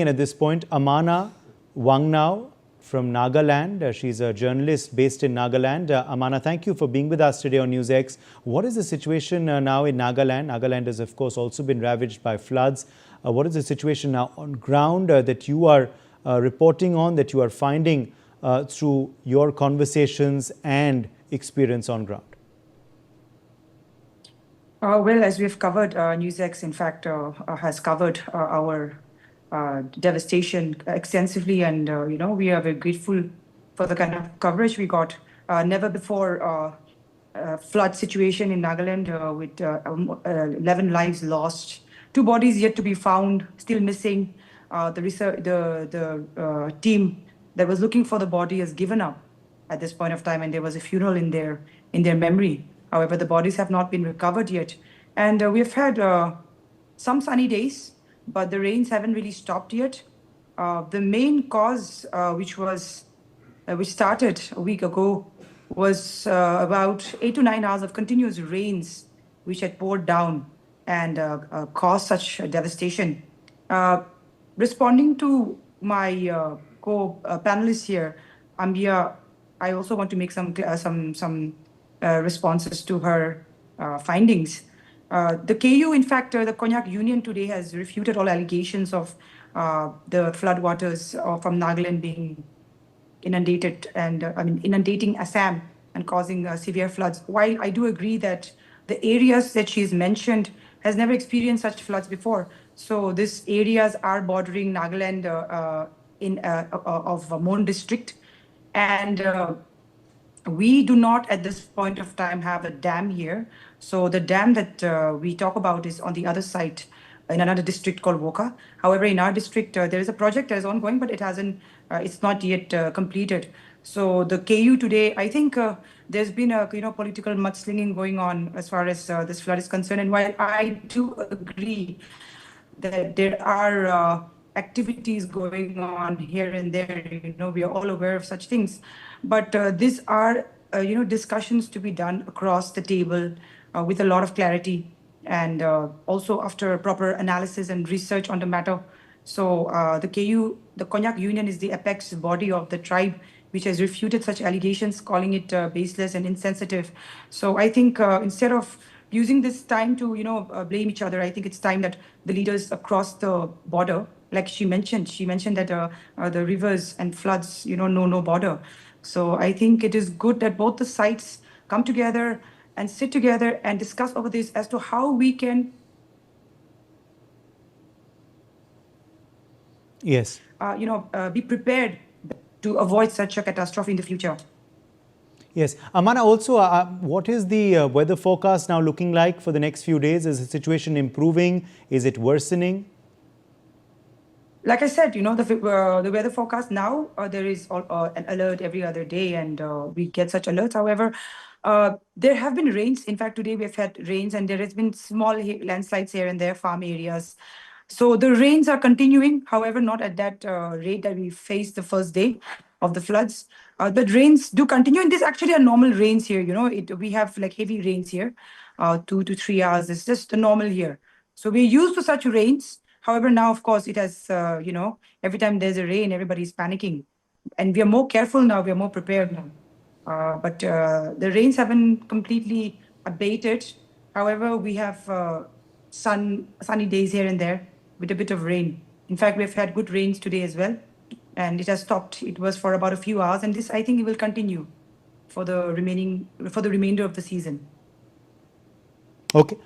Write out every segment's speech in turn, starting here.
And at this point, Amana Wangnao from Nagaland. She's a journalist based in Nagaland. Amana, thank you for being with us today on NewsX. What is the situation now in Nagaland? Nagaland has, of course, also been ravaged by floods. What is the situation now on ground that you are reporting on, that you are finding through your conversations and experience on ground? Well, as we've covered, NewsX, in fact, has covered our devastation extensively, and we are very grateful for the kind of coverage we got. Never before flood situation in Nagaland with 11 lives lost, 2 bodies yet to be found, still missing. The team that was looking for the body has given up at this point of time, and there was a funeral in their memory. However, the bodies have not been recovered yet. And we've had some sunny days, but the rains haven't really stopped yet. The main cause, which started a week ago, was about 8 to 9 hours of continuous rains, which had poured down and caused such devastation. Responding to my co-panelists here, Ambia, I also want to make some responses to her findings. The KU, in fact, the Konyak Union today has refuted all allegations of the floodwaters from Nagaland being inundated and inundating Assam and causing severe floods. While I do agree that the areas that she's mentioned has never experienced such floods before. So these areas are bordering Nagaland of Mon district, and we do not at this point of time have a dam here. So the dam that we talk about is on the other side in another district called Woka. However, in our district, there is a project that is ongoing, but it's not yet completed. So the KU today, I think there's been a political mudslinging going on as far as this flood is concerned. And while I do agree that there are activities going on here and there, we are all aware of such things. But these are, discussions to be done across the table with a lot of clarity, and also after proper analysis and research on the matter. So the KU, the Konyak Union, is the apex body of the tribe, which has refuted such allegations, calling it baseless and insensitive. So I think instead of using this time to, blame each other, I think it's time that the leaders across the border, like she mentioned that the rivers and floods, know no border. So I think it is good that both the sides come together and sit together and discuss over this as to how we can be prepared to avoid such a catastrophe in the future. Yes. Amana, also, what is the weather forecast now looking like for the next few days? Is the situation improving? Is it worsening? Like I said, the weather forecast now, there is an alert every other day, and we get such alerts. However, there have been rains. In fact, today we've had rains, and there has been small landslides here and there, farm areas. So the rains are continuing, however, not at that rate that we faced the first day of the floods. But rains do continue, and this actually are normal rains here. We have like heavy rains here, 2 to 3 hours. It's just the normal here. So we're used to such rains. However, now, of course, it has, every time there's a rain, everybody's panicking. And we are more careful now. We are more prepared now. But the rains haven't completely abated. However, we have sunny days here and there with a bit of rain. In fact, we've had good rains today as well. And it has stopped. It was for about a few hours. And this, I think, it will continue for the remainder of the season. Okay.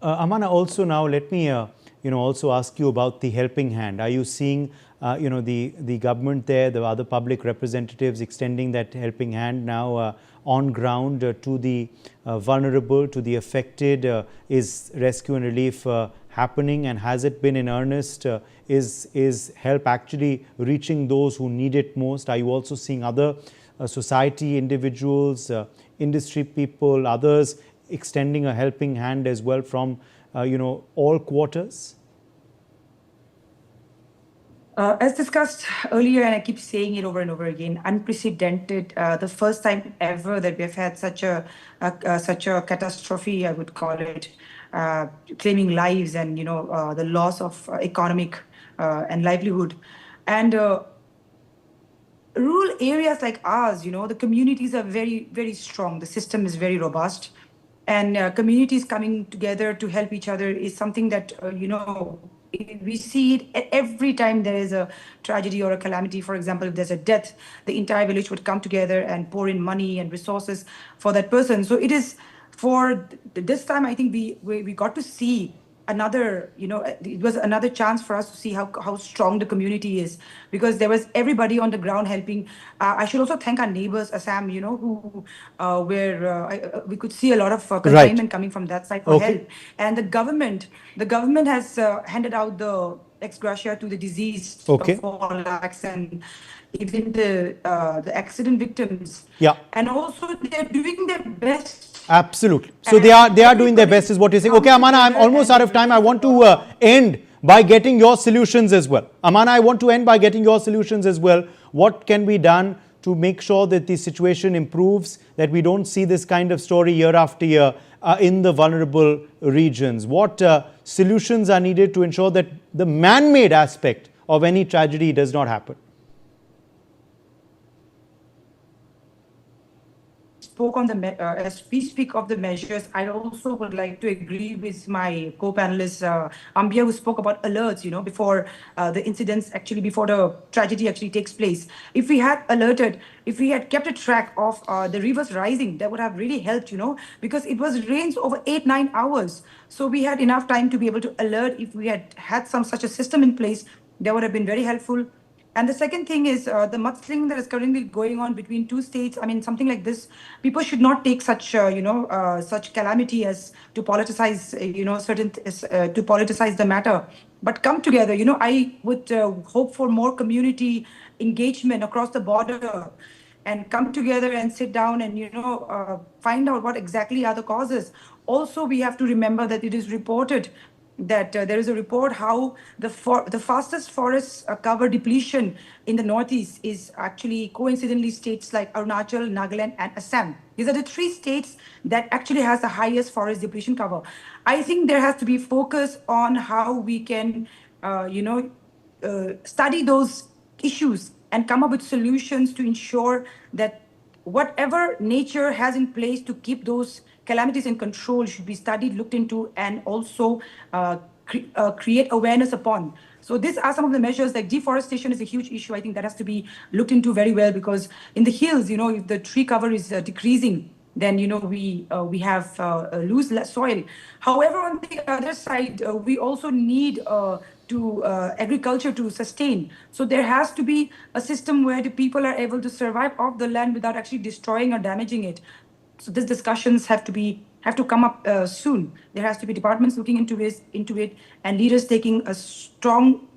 Amana, also now let me also ask you about the helping hand. Are you seeing the government there, the other public representatives extending that helping hand now on ground to the vulnerable, to the affected? Is rescue and relief happening, and has it been in earnest? Is help actually reaching those who need it most? Are you also seeing other society individuals, industry people, others extending a helping hand as well from all quarters? As discussed earlier, and I keep saying it over and over again, unprecedented, the first time ever that we've had such a catastrophe, I would call it, claiming lives and the loss of economic and livelihood. And rural areas like ours, the communities are very, very strong. The system is very robust. And communities coming together to help each other is something that, we see it every time there is a tragedy or a calamity. For example, if there's a death, the entire village would come together and pour in money and resources for that person. So it is for this time, I think we got to see another, it was another chance for us to see how strong the community is, because there was everybody on the ground helping. I should also thank our neighbors, Assam, who we could see a lot of Right. consignment coming from that side for Okay. help. And the government has handed out the ex gratia to the deceased Okay. of 4 lakhs, and even the accident victims. Yeah. And also they're doing their best. Absolutely. So they are doing their best is what you're saying. Okay, Amana, I'm almost out of time. I want to end by getting your solutions as well. Amana, I want to end by getting your solutions as well. What can be done to make sure that the situation improves, that we don't see this kind of story year after year in the vulnerable regions? What solutions are needed to ensure that the man-made aspect of any tragedy does not happen? Spoke on as we speak of the measures, I also would like to agree with my co-panelist Ambia, who spoke about alerts, before the incidents, actually before the tragedy actually takes place. If we had alerted, if we had kept a track of the rivers rising, that would have really helped, because it was rains over 8-9 hours. So we had enough time to be able to alert. If we had had such a system in place, that would have been very helpful. And the second thing is the mudslinging that is currently going on between two states. I mean, something like this, people should not take such, such calamity as to politicize, to politicize the matter, but come together. I would hope for more community engagement across the border, and come together and sit down and find out what exactly are the causes. Also, we have to remember that it is reported that there is a report how the fastest forest cover depletion in the northeast is actually coincidentally states like Arunachal, Nagaland, and Assam. These are the 3 states that actually has the highest forest depletion cover. I think there has to be focus on how we can, study those issues and come up with solutions to ensure that whatever nature has in place to keep those calamities in control should be studied, looked into, and also create awareness upon. So these are some of the measures. Like deforestation is a huge issue. I think that has to be looked into very well, because in the hills, if the tree cover is decreasing, then we have lose less soil. However, on the other side, we also need to agriculture to sustain. So there has to be a system where the people are able to survive off the land without actually destroying or damaging it. So these discussions have to come up soon. There has to be departments looking into it, and leaders taking a strong,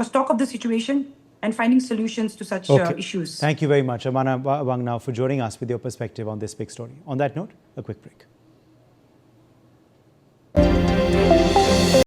stock of the situation and finding solutions to such issues. Thank you very much, Amana Wangnao, for joining us with your perspective on this big story. On that note, a quick break.